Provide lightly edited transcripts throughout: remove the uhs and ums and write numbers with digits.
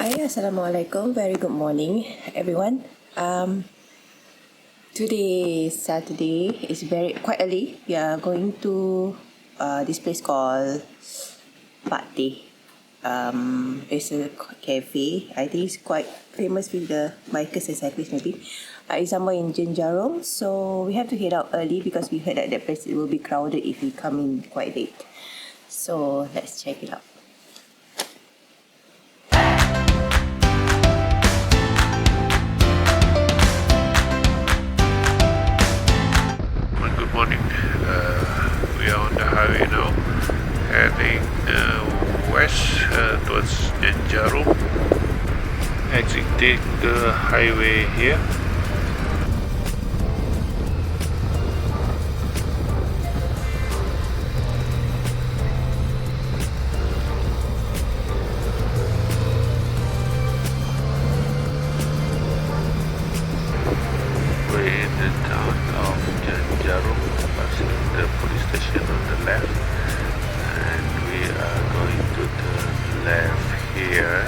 Hi, Assalamualaikum. Very good morning, everyone. Today is Saturday. It's quite early. We are going to this place called Pak Teh. It's a cafe. I think it's quite famous with the bikers and cyclists maybe. It's somewhere in Jenjarom, so we have to head out early because we heard that the place will be crowded if we come in quite late. So let's check it out. Good morning. We are on the highway now, heading west towards Jenjarom. Exiting the highway here. We're in the town of Jenjarom, passing the police station on the left, and we are going to turn left here.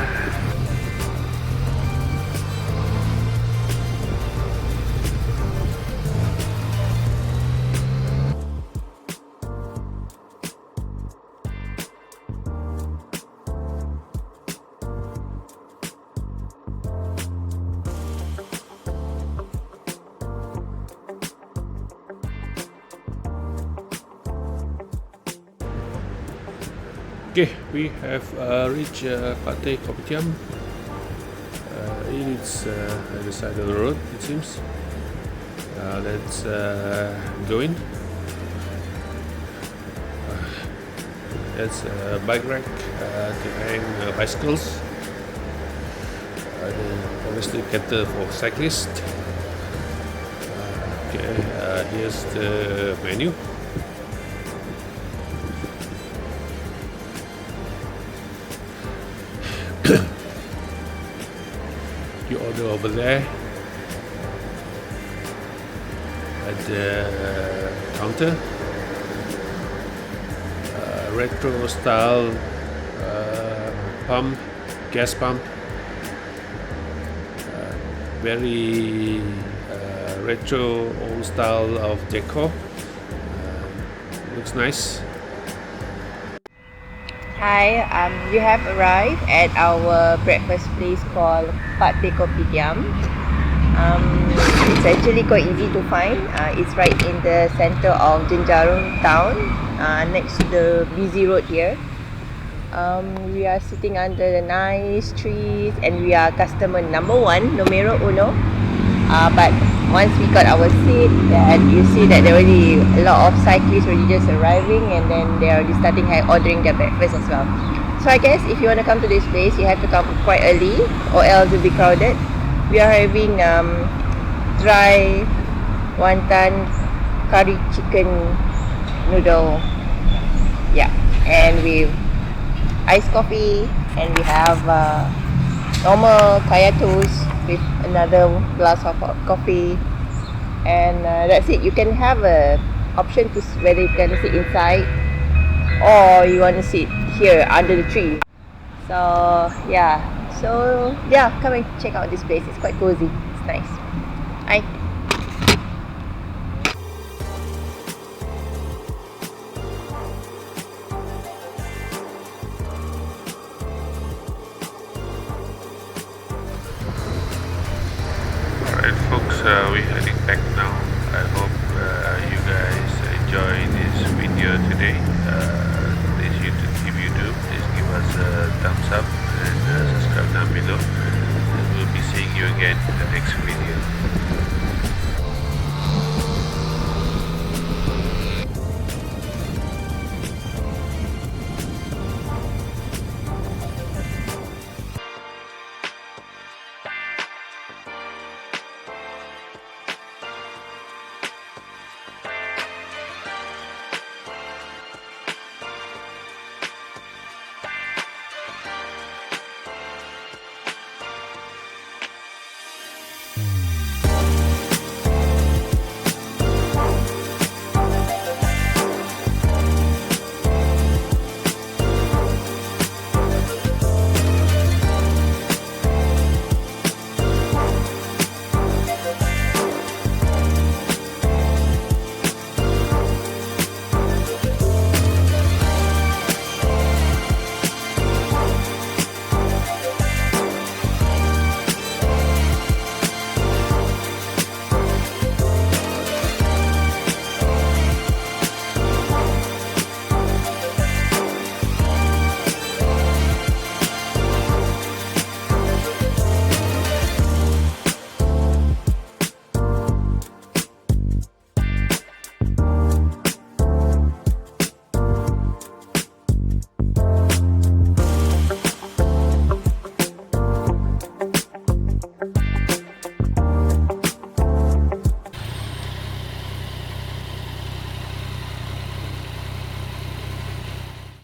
Okay, we have reached Pak Teh Kopitiam. It's at the side of the road, it seems. Let's go in. That's a bike rack to hang bicycles. They obviously cater for cyclists. Okay, here's the menu. You order over there at the counter. Retro style pump, gas pump. Very retro old style of decor. Looks nice. Hi, you have arrived at our breakfast place called Pak Teh Kopitiam. It's actually quite easy to find. It's right in the center of Jenjarom town, next to the busy road here. We are sitting under the nice trees and we are customer number 1, numero uno. But once we got our seat, you see that there are already a lot of cyclists already just arriving, and then they are already starting ordering their breakfast as well. So I guess if you want to come to this place, you have to come quite early, or else it'll be crowded. We are having dry wonton curry chicken noodle, and with iced coffee, and we have normal kaya toast with another glass of hot coffee, and that's it. You can have a option to whether you can sit inside or you want to sit here under the tree. So come and check out this place. It's quite cozy. It's nice. Hi. Alright folks, we're heading back now. I hope you guys enjoy this video today. If you do, please give us a thumbs up and subscribe down below. And we'll be seeing you again in the next video.